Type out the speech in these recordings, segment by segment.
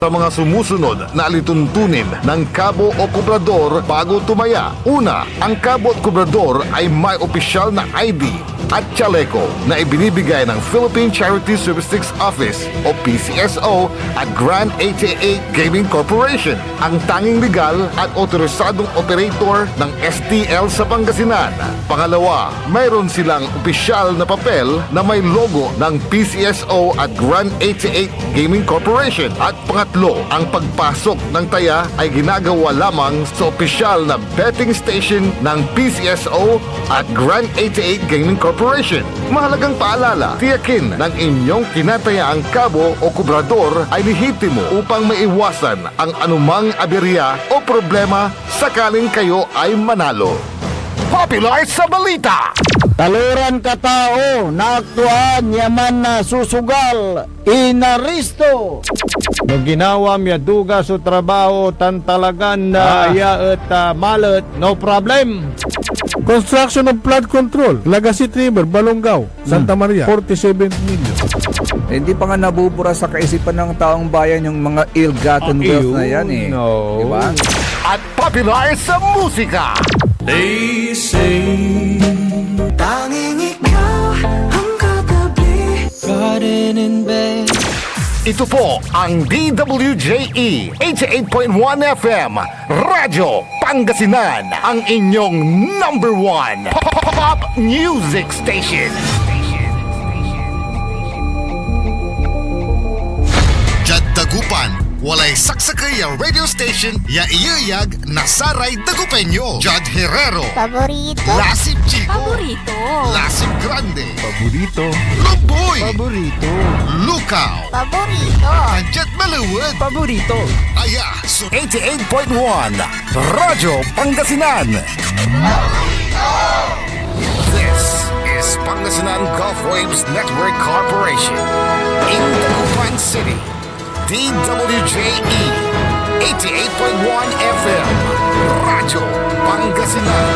Sa mga sumusunod na alituntunin ng Cabo o Cobrador bago tumaya. Una, ang Cabo at Cobrador ay may opisyal na ID at chaleco na ibinibigay ng Philippine Charity Statistics Office o PCSO at Grand 88 Gaming Corporation, ang tanging legal at otorisadong operator ng STL sa Pangasinan. Pangalawa, mayroon silang opisyal na papel na may logo ng PCSO at Grand 88 Gaming Corporation. At pangatlo, ang pagpasok ng taya ay ginagawa lamang sa opisyal na betting station ng PCSO at Grand 88 Gaming Corporation. Mahalagang paalala, tiyakin ng inyong kinatayaang Cabo o Cobrador ay lehitimo upang maiwasan ang anumang aberya o problema sakaling kayo ay manalo. Popular sa balita! Taluran katao na aktuan yaman na susugal inaristo. No ginawa miya duga sa trabaho tan talagan na iya at malet no problem. Construction of flood control, Lagasit River, Balongaw, Santa Maria, 47 million. Hindi pa nga nabubura sa kaisipan ng taong bayan yung mga ill-gotten wealth na yan eh. No. Diba? At popular sa musika! They say tanging ikaw ang katabi, garden in bed. Ito po ang DWJE 88.1 FM Radyo Pangasinan, ang inyong number one pop music station. Jad Dagupan, walay saksakay ang radio station ya iyayag nasaray Dagupenyo. Jad Herrero, Paborito. Lasip Chico, Paborito. Lasip Grande, Paborito. Loboy, Paborito. Lukaw, Paborito. Anjet Maluwad, Paborito. Aya, so 88.1 Radyo Pangasinan. This is Pangasinan Gulf Waves Network Corporation in Dagupan City. DWJE 88.1 FM Radyo Pangasinan.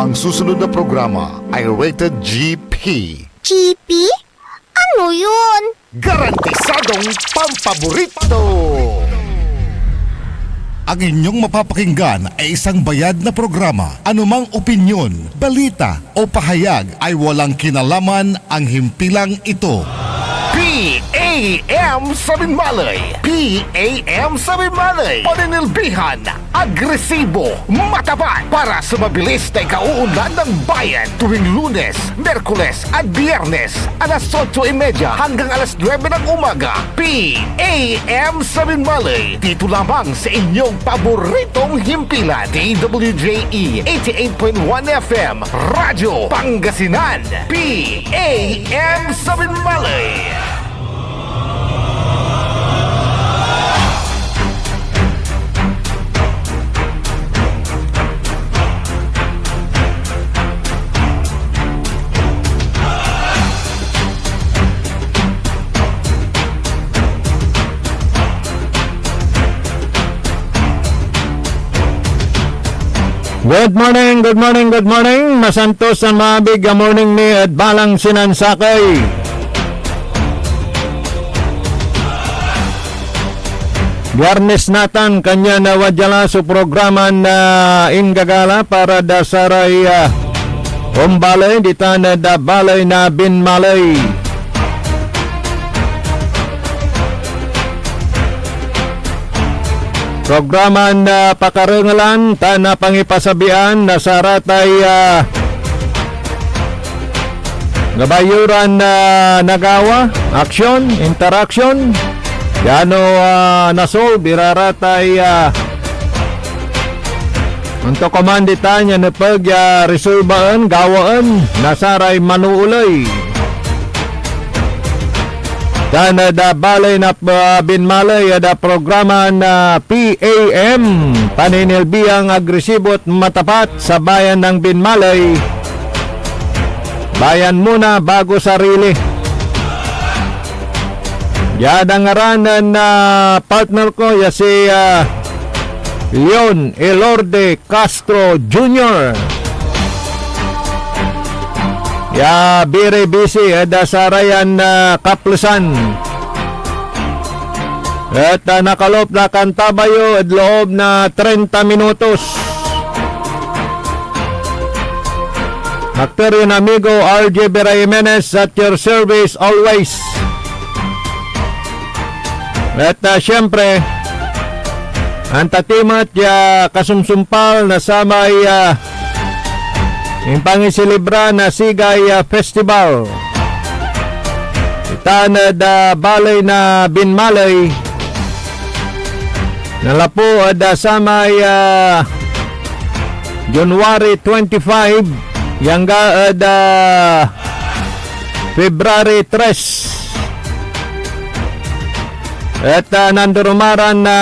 Ang susunod na programa ay rated GP. GP? Ano yun? Garantisadong pampaborito! Ang inyong mapapakinggan ay isang bayad na programa. Anumang opinyon, balita o pahayag ay walang kinalaman ang himpilang ito. PAM Sabinmalay! PAM Sabinmalay! Paninilbihan, agresibo, matapat para sa mabilis na ikauunlad ng bayan tuwing Lunes, Merkules at Biyernes alas 8:30 hanggang alas 9 ng umaga. PAM Sabinmalay! Dito lamang sa inyong paboritong himpilan. DWJE 88.1 FM Radyo Pangasinan. PAM Sabinmalay! Good morning, good morning, good morning. Masantos ang maabig ang morning ni at balang sinansakay. Biyernes natan kanya na wadyala sa programa na ingagala para da saray umbalay dita na da balay na binmalay. Programa na pakarengalan na pangipasabian na saratay gabayuran na nagawa, aksyon, interaksyon. Yano nasolve, iraratay untuk komandita niya na pag resolbaan, gawaan, nasaray manuulay. Dan da balay na binmalay da programa na PAM paninilbihang agresibo at matapat sa bayan ng Binmalay. Bayan muna bago sarili. Yan ang ngaranan na partner ko ya si Leon Elorde Castro Jr. Ya very busy ada sarayan kaplusan. At nakalop na kantabayo at loob na 30 minutos. Actor yun amigo RJ Vera Jimenez at your service always. At syempre ang tatimat ya kasumsumpal na samay yung pangisilibra na Sigay Festival. Itanad balay na Binmalay. Nalapo ada samay January 25 yangga ada February 3. At nandurumaran na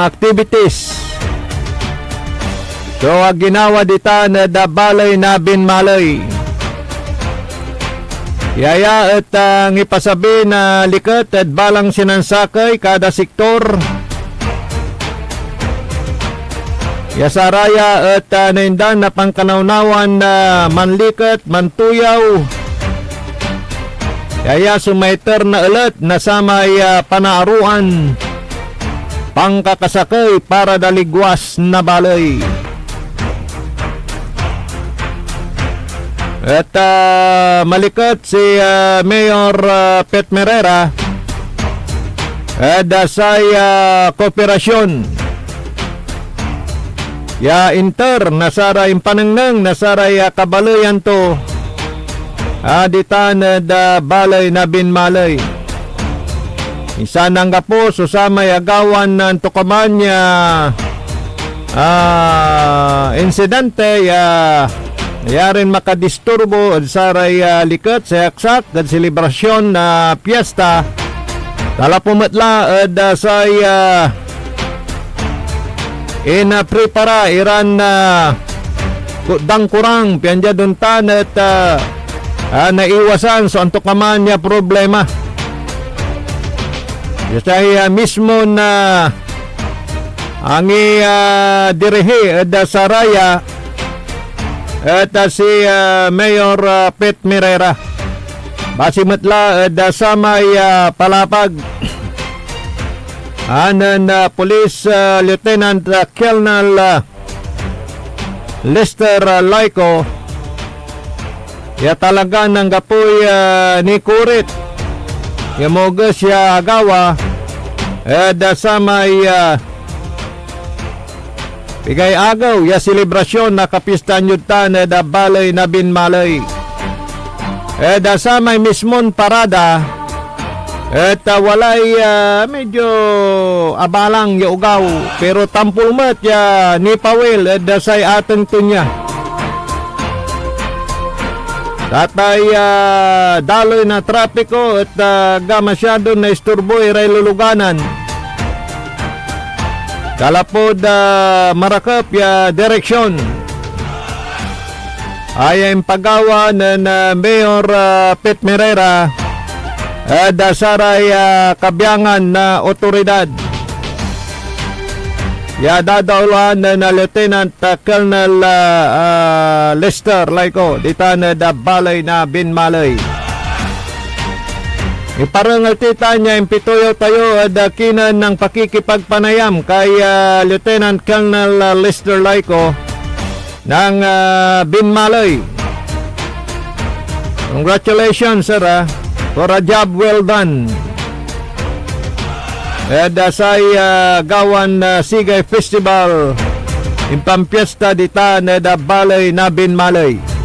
activities. So ginawa dita na balay na Binmalay. Yaya at ngipasabi na likat at balang sinansakay kada sektor. Yasaraya at naindan na pangkanawnawan na manlikat, mantuyaw. Yaya sumaiter na ulit na samay panaaruan pangkakasakay para daligwas na balay. At malikat si Mayor Pet Merera dasay kooperasyon ya inter nasaray panangnang nasaray kabalayan to aditan da balay na Binmalay. Isa nang gapo susamay agawan ng tukamanya insidente ya yarin makadisturbo at saray likat sa yaksak at selebrasyon na piyesta tala pumatla at say prepara iran na kudang kurang pianja duntan at naiwasan so antok naman niya problema yasay mismo na angi direhe at saraya at si Mayor Pet Merera basimatla at samay palapag anan Police Lieutenant Colonel Lester Laico ya talaga ng gapoy ni Kurit yamoga siya agawa at samay bigay agaw ya selebrasyon na kapistan yutan da balay na Binmalay. Da samay mismon parada at walay medyo abalang ya ugaw pero tampulmat ya ni Pawel da say ateng tunya. Tatay daloy na trapiko at masyado na isturbo iray luluganan. Kalapod marakap ya direksyon ay ang pagawa na Mayor Pet Merera dasaray kabyangan na otoridad ya dadaulan na Lieutenant Colonel Lester Laico dita na da balay na Binmalay. Iparangal tita niya impituyo tayo at kinan ng pakikipagpanayam kay Lieutenant Colonel Lester Laico ng Binmalay. Congratulations sir for a job well done. Dasay gawan Sigay Festival impampiesta dita na da balay na Binmalay.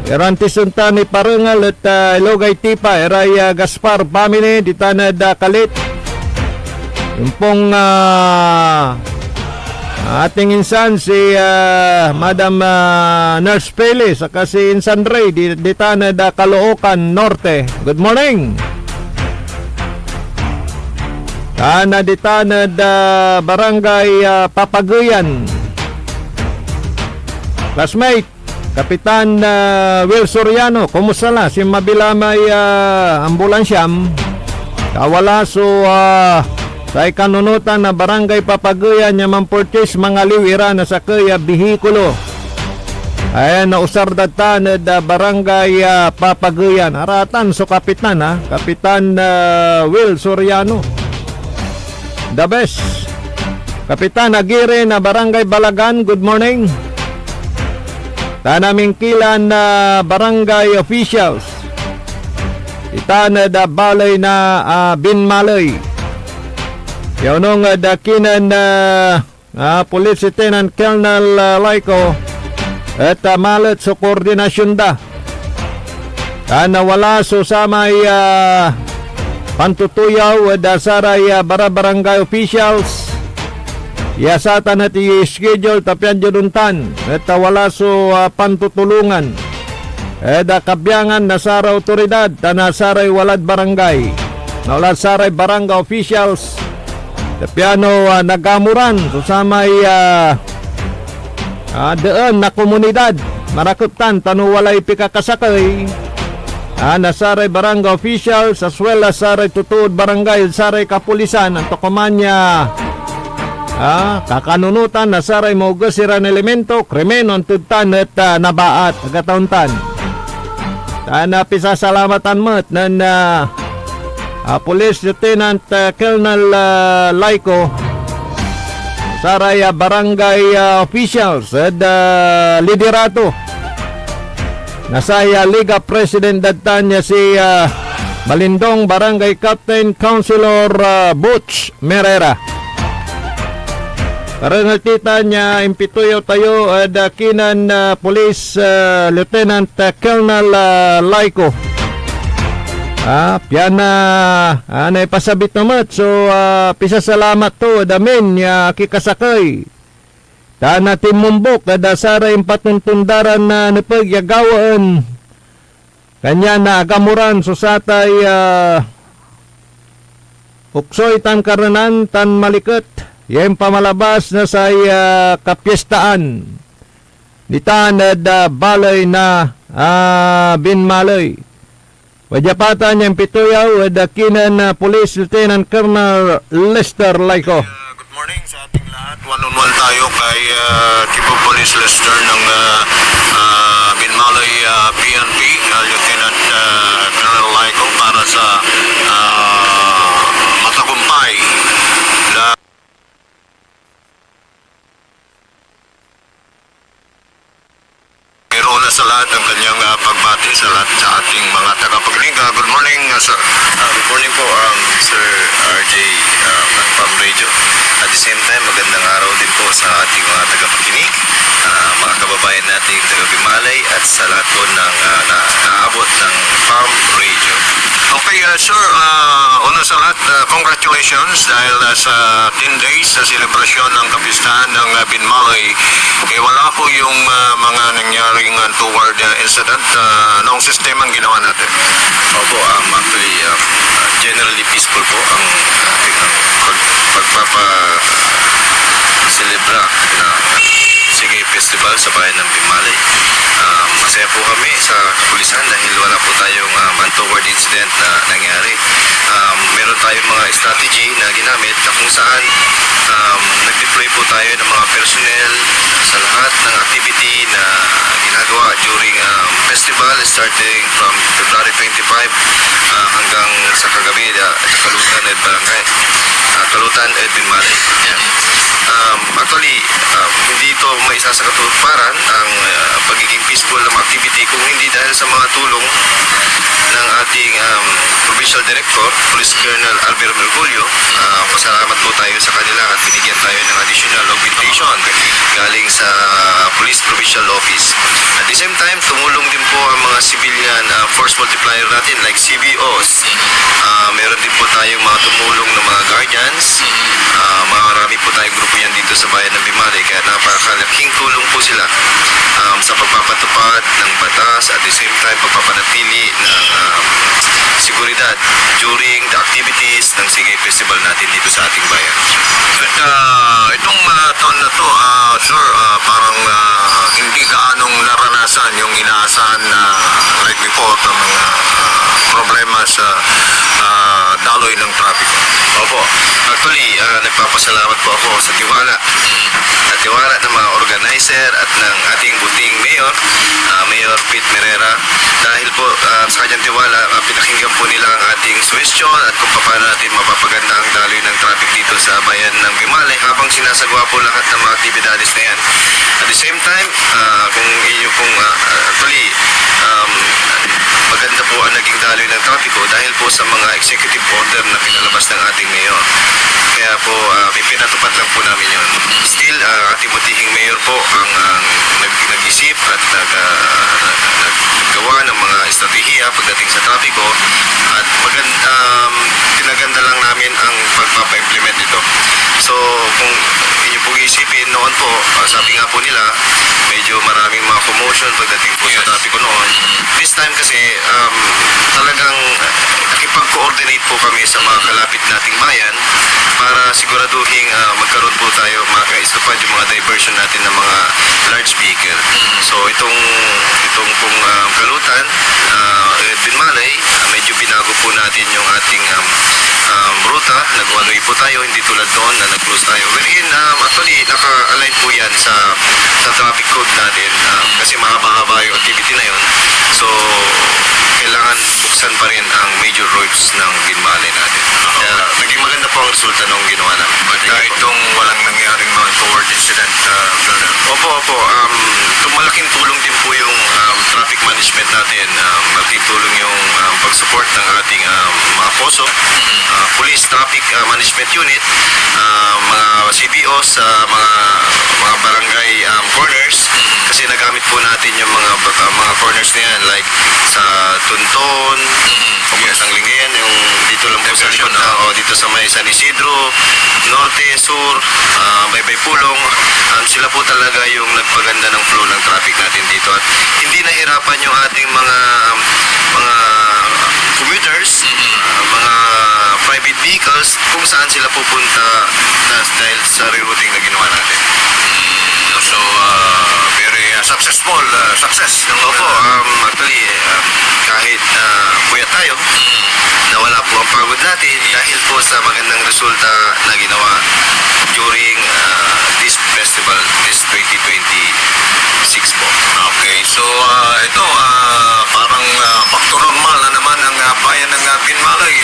Irantisunta ni Parangal at Ilogay Tipa Eray Gaspar family dita na da kalit yung pong ating insan si Madam Nurse Pele saka si Insan Ray dita na da Caloocan Norte. Good morning. Ana dita na da Barangay Papaguyan. Classmate Kapitan Will Soriano, kumusta na? Si mabilamay ambulansyam kawala so sa ikanunutan na Barangay Papaguyan niya man purchase mga liwira na sa kaya bihikulo Ayan, nausar datan da barangay Papaguyan. Aratan so kapitan ha. Kapitan Will Soriano. The best. Kapitan Aguirre na barangay Balagan. Good morning. Tanaming kilan na barangay officials. Itan da balay na Binmalay. Yawnong dakinan na Police Lieutenant Colonel Laiko at malat sa koordinasyon da. Nawala so samay pantutuyaw da saray barangay officials. Yasatan at i-schedule tapian juduntan at wala so pantutulungan. Da kabyangan na sara otoridad na saray walad barangay. Nawala saray barangay officials. Tapiano nagamuran so samay doon na komunidad marakutan tanu walay pikakasakay nasaray barangay officials as well as saray tutuod barangay saray kapulisan ang tokomanya kakanunutan nasaray maugasiran elemento krimen on tudtan at nabaat agatauntan pisasalamatan mo't nan Police Lieutenant Colonel Laiko saray barangay officials at liderato nasaya Liga President datan niya si Balindong Barangay Captain Councilor Butch Merera. Karang kita niya impituyo tayo kinan Police Lieutenant Colonel Laiko. Piana naipasabit naman. So, pisasalamat to damin niya kikasakay. Tana timumbok kada saray patuntundaran na napagyagawaan. Kanya na agamuran so satay uksoy tan karanan tan malikot. Yung pamalabas na sa kapiestaan. Nitan na balay na Binmalay. Wajapatan yung pituyaw dakinan na Police Lieutenant Colonel Lester Laiko. Good morning sa ating lahat. One-on-one tayo kay Chief of Police Lester ng Binmalay PNP, Lieutenant Colonel Laiko para sa matagumpay na mayroon na sa lahat ang kanyang pagbati sa lahat sa ating mga tagapakinig. Good morning, sir. Good morning po, Sir RJ ng Pam Radio. At the same time, magandang araw din po sa ating mga tagapakinig, mga kababayan nating taga-Bimalay at sa lahat po ng naabot ng Pam Radio. Okay, sir, una sa lahat, congratulations dahil sa 10 days sa selebrasyon ng kapistahan ng Binmalay. Wala po yung mga nangyaring toward incident. Noong sistema ang ginawa natin? Opo, actually, generally peaceful po ang ating pagpapa-celebra na Sige Festival sa bayan ng Binmalay. Masaya po kami sa kapulisan dahil wala po tayong untoward incident na nangyari. Meron tayong mga strategy na ginamit na kung saan nag-deploy po tayo ng mga personnel sa lahat ng activity na ginagawa during festival starting from February 25 hanggang sa kagabi Kalutan at Barangay Kalutan at Binmalay. Actually, hindi ito maisa sa katuparan ang pagiging peaceful ng activity kung hindi dahil sa mga tulong ng ating Provincial Director, Police Colonel Albert Mergulio. Pasalamat po tayo sa kanila at binigyan tayo ng additional augmentation galing sa Police Provincial Office. At the same time, tumulong din po ang mga civilian force multiplier natin like CBOs. Meron din po tayong mga tumulong ng mga guardians. Marami po tayong grupo yan dito sa bayan ng Binmalay kaya napakalaking tulong po sila sa pagpapatupad ng batas at the same time pagpapanatili ng seguridad during the activities ng Sige Festival natin dito sa ating bayan. At itong taon na to, sir, parang hindi gaanong naranasan yung inaasahan na like before ng mga problema sa daloy ng trapiko. Opo. Actually, nagpapasalamat po ako sa tiwala at tiwala ng mga organizer at ng ating buting mayor, Mayor Pete Merera. Dahil po sa kanyang tiwala, pinakinggan po nila ang ating suggestion at kung paano natin mapapaganda ang daloy ng traffic dito sa bayan ng Bimalay habang sinasagawa po lahat ng mga aktibidades na yan. At the same time, kung inyo pong actually, maganda po ang naging daloy ng trapiko dahil po sa mga executive order na pinalabas ng ating mayor. Kaya po, pinatupad lang po namin yun. Still, ating butihing mayor po ang nag-isip at naggawa ng mga estratehiya pagdating sa trapiko at pinaganda lang namin ang pagpapa-implement nito. So, kung inyo pong isipin noon po, sabi nga po nila, medyo maraming mga commotion pagdating po sa trapiko noon. This time kasi, talagang nakipag-coordinate po kami sa mga kalapit nating bayan para siguraduhin magkaroon po tayo, makaistupad yung mga diversion natin ng mga large vehicle. So itong pong kalutan, Binmalay, medyo binago po natin yung ating ruta. Nag-one-way po tayo, hindi tulad doon na nag-close tayo. Wherein, actually, naka-align po yan sa traffic code natin kasi mahaba-haba yung activity na yun. So, kailangan buksan pa rin ang major roads ng Binmalay natin. Kaya, naging maganda po ang resulta ng ginawa namin. Kahit itong walang nangyaring mga forward incident, Opo. Malaking tulong din po yung traffic management natin. Malaking tulong yung pag-support ng ating mga POSO, Police Traffic Management Unit, mga CBO sa mga barangay corners kasi nagamit po natin yung mga corners na yan like sa Tunton, Pamuntang Linggen, yung dito lang po sa likod dito sa may San Isidro, Norte, Sur, Baybay Pulong, sila po talaga yung nagpaganda ng flow ng traffic natin dito at hindi nahirapan yung ating mga commuters, mga private vehicles kung saan sila pupunta dahil sa rerouting na ginawa natin. So, very successful success. Opo, actually, kahit puyat tayo, nawala po ang pagod natin dahil po sa magandang resulta na ginawa during this festival, this 2026 po. Okay, so ito, parang back to normal na naman ang bayan ng Binmalay,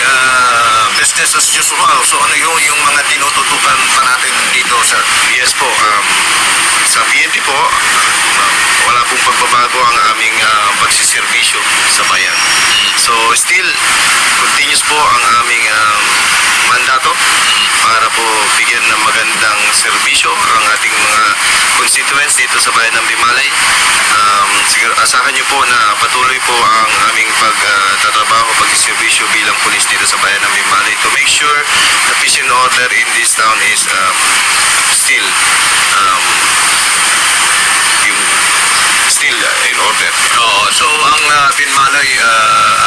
business as usual. So ano yung mga tinututukan pa natin dito sa... Yes po, sa PNP po, wala pong pagbabago ang aming pagsiservisyo sa bayan. So still, continuous po ang aming mandato para po bigyan ng magandang serbisyo ang ating mga constituents dito sa bayan ng Bimalay. Siguro asahan niyo po na patuloy po ang aming pagtatrabaho, pagsiservisyo bilang pulis dito sa bayan ng Bimalay to make sure the peace and order in this town is still in order. So ang Binmalay,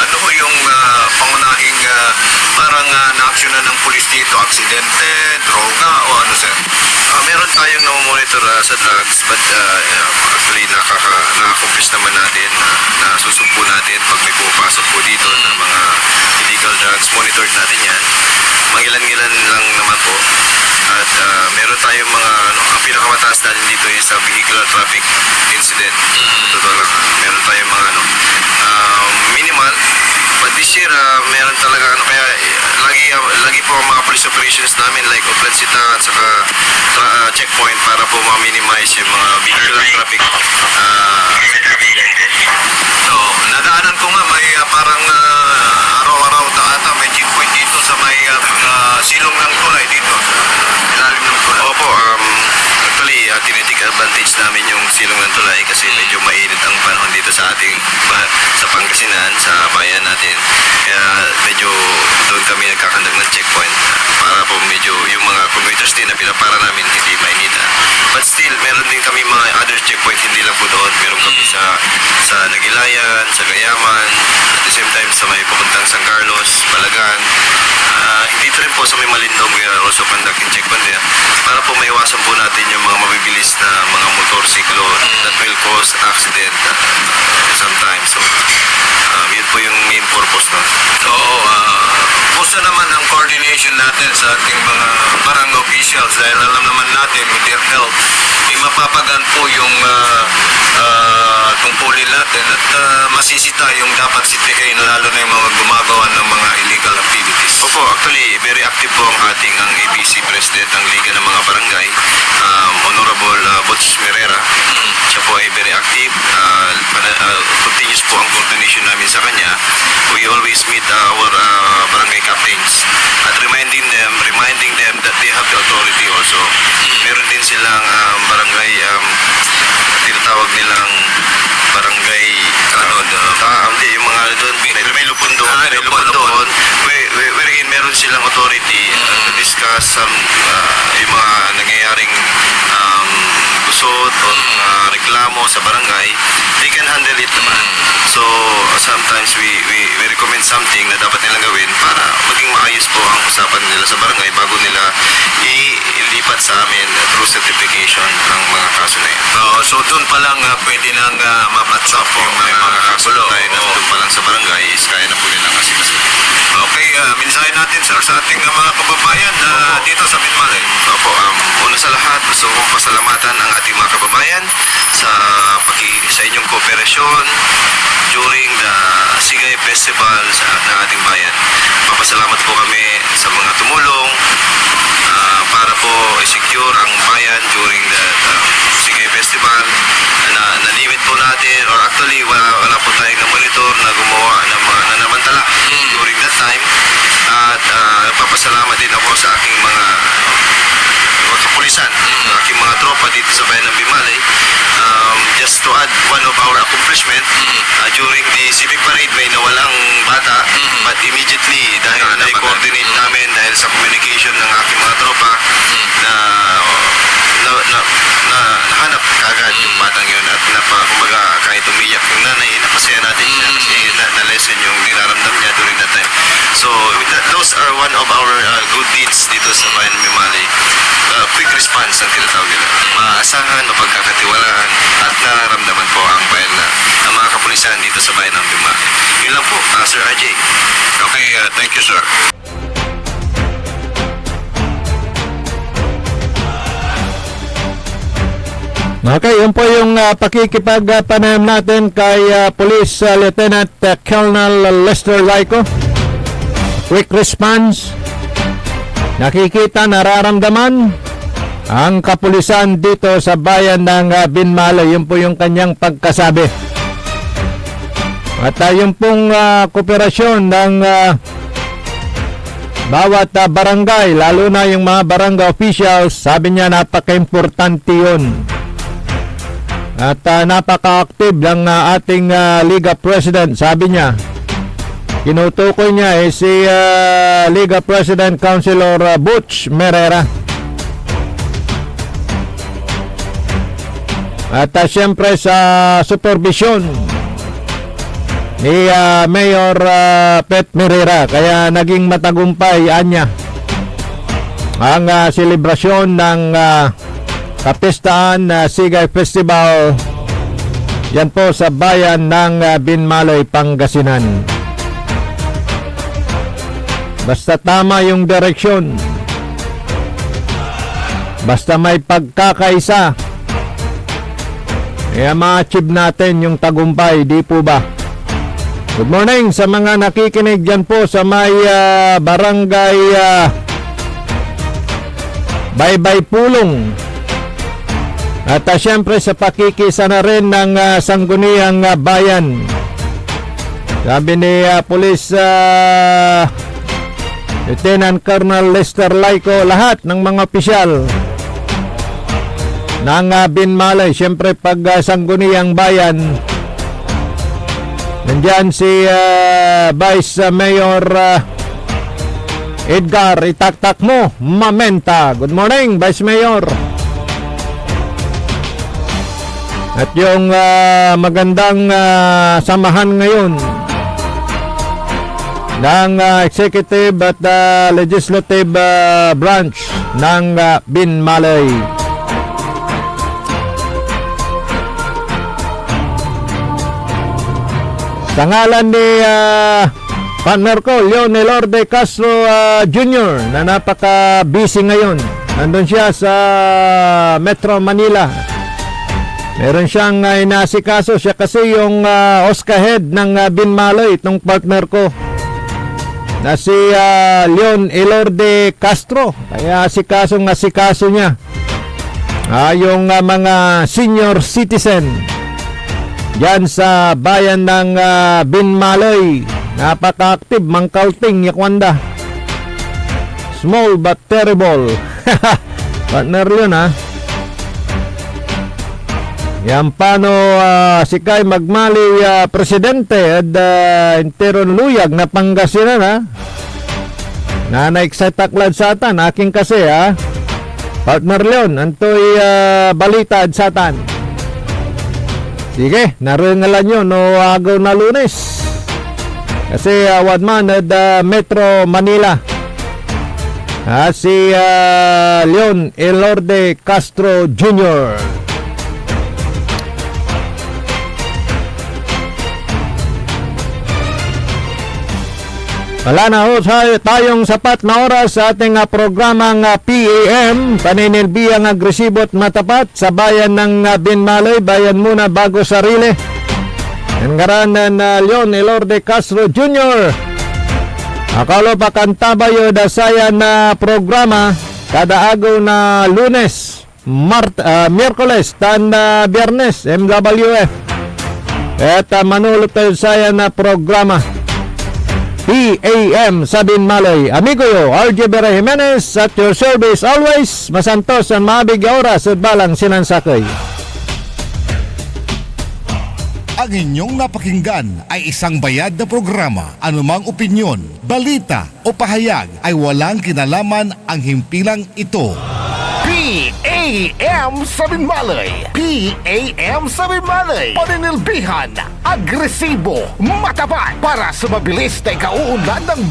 ano ho yung pangunahing parang na-actionan ng pulis dito? Aksidente, droga o ano sir? Meron tayong na-monitor sa drugs but actually na-accomplish naman natin na susumpo natin pag may pumapasok po dito ng mga illegal drugs. Monitored natin yan. Mangilan-ngilan lang naman po. At meron tayong mga, ang pinakamataas natin dito is sa vehicular traffic incident. Totoo lang, meron tayong mga minimal. But this year, meron talaga, kaya lagi po ang mga police operations namin like Oplansita at saka checkpoint para po ma-minimize yung mga vehicular traffic. So, nadaanan ko nga, may parang araw-araw ata may checkpoint dito sa may silong ng tulay dito. Ilalim ng tulay. Opo, actually, tinitik advantage namin yung silong ng tulay kasi medyo mainit ang panahon dito sa ating sa Pangasinan, sa bayan natin. Kaya medyo doon kami nagkakandag ng checkpoint para po medyo yung mga commuters din na pinapara namin hindi mainitan. But still, meron din kami mga other checkpoint, hindi lang po doon. Meron kami sa Nagilayan, sa Gayaman, at the same time sa may papuntang San Carlos, Balagan. Dito rin po sa may Malindong, we are also conducting checkpoint there para po maiwasan po natin yung mga mabibilis na mga motorsiklo that will cause accident sometimes. So, yun po yung main purpose nun. So, kumusta naman ang coordination certification natin sa ating mga barangay officials dahil alam naman natin with their help, mapapagan po yung tungkulin natin at masisita yung dapat sitihin lalo na yung mga gumagawa ng mga illegal activities. Opo, actually, very active po ang ating ang ABC President ng Liga ng mga Barangay, Honorable Butch Merera. Siya po ay very active. Continuous po ang coordination namin sa kanya. We always meet our barangay captains at reminding them that they have the authority also. Meron din silang barangay tinatawag nilang barangay hindi yung mga doon may lupundon wherein meron silang authority to discuss yung mga nangyayaring gusot o reklamo sa barangay. They can handle it naman. So sometimes we recommend something na dapat nilang gawin para maging maayos po ang usapan nila sa barangay bago nila ilipat sa amin through certification ang mga kaso na yun. So doon pa lang pwede nang mapatsap po yung mga kaso tayo na doon pa lang sa barangay is kaya na po nilang asikaso. Okay, mensahe natin sir sa ating mga kababayan dito sa Binmalay. Opo, una sa lahat gusto kong pasalamatan ang ating mga kababayan sa inyong kooperasyon during the Sigay Festival ng ating bayan. Papasalamat po kami sa mga tumulong para po i-secure ang bayan during the Sigay Festival. Na-limit po natin or actually wala po tayong na-monitor na gumawa ng mga nanamantala during that time. At papasalamat din ako sa aking mga kapulisan, aking mga tropa dito sa bayan ng Binmalay. Just to add one of our accomplishment, during the civic parade may nawalang bata, but immediately dahil na-coordinate namin dahil sa communication ng aking mga tropa na nahanap kagad yung batang yun at kumbaga kahit umiyak yung nanay, napasaya natin siya kasi na-lesson yung niraramdam niya during that time. So those are one of our good deeds dito sa bayan ng Binmalay. Quick response ang tinatawag nila. Maasahan, mapagkakatiwalaan at nararamdaman po ang bayan ng mga kapulisan dito sa bayan ng Binmalay. Yun lang po, Sir RJ. Okay, thank you sir. Okay, yun po yung pakikipagpanayam natin kay Police Lieutenant Colonel Lester Laico. Quick response. Nakikita, nararamdaman ang kapulisan dito sa bayan ng Binmalay. Yun po yung kanyang pagkasabi. At yung pong kooperasyon ng bawat barangay, lalo na yung mga barangay officials, sabi niya napaka-importante yun. At napaka-active lang ating Liga President, sabi niya. Kinutukoy niya si Liga President Councilor Butch Merera. At siyempre sa supervision ni Mayor Pet Merera, kaya naging matagumpay anya ang selebrasyon ng kapistahan Sigay Festival yan po sa bayan ng Binmalay, Pangasinan. Basta tama yung direksyon, basta may pagkakaisa, kaya ma-achieve natin yung tagumpay, di po ba? Good morning sa mga nakikinig dyan po sa may barangay Baybay Pulong. At siyempre sa pakikisa na rin ng Sangguniang Bayan. Sabi ni Police Lieutenant Colonel Lester Laico, lahat ng mga opisyal ng Binmalay, siyempre pag Sangguniang Bayan, nandyan si Vice Mayor Edgar Itaktak mo Mamenta. Good morning, Vice Mayor. At yung magandang samahan ngayon ng executive at legislative branch ng Binmalay. Sa ngalan ni partner ko, Leon Elorde Castro Jr. na napaka-busy ngayon. Nandun siya sa Metro Manila. Meron siyang inasikaso. Siya kasi yung Oscar head ng Binmaloy, itong partner ko na si Leon Elorde Castro. Kaya asikaso niya yung mga senior citizen diyan sa bayan ng Binmaloy. Napaka-active, mangkalting, yakwanda. Small but terrible. Partner yun, ha? Yan paano si Kay Magmali, presidente at Interon Luyag na Pangasinan, ha? Na-excite taklad satan, aking kasi, ha? Partner Leon, antoy balita at satan. Sige, naringalan nyo no agaw na Lunes. Kasi wadman at Metro Manila. Si Leon Elorde Castro Jr. Wala na ho tayong sapat na oras sa ating programang PAM, paninilbihang agresibo at matapat sa bayan ng Binmaloy. Bayan muna bago sarili. Ang garanan na Leon Elorde Castro Jr. Akalo pa kantabayo dasayan na programa kada agaw na Lunes, Miyerkules, tan Biyernes, MWF. At manulot tayo saya na programa PAM sa Binmaloy. Amigo yo, RJ Bera Jimenez at your service always. Masantos ang maabig oras at balang sinansakay. Ang inyong napakinggan ay isang bayad na programa. Anumang opinyon, balita o pahayag ay walang kinalaman ang himpilang ito. PAM sa Binmaloy. PAM sa Binmaloy. Paninilbihan, agresibo, matapat para sa mabilis na ikauunlad ng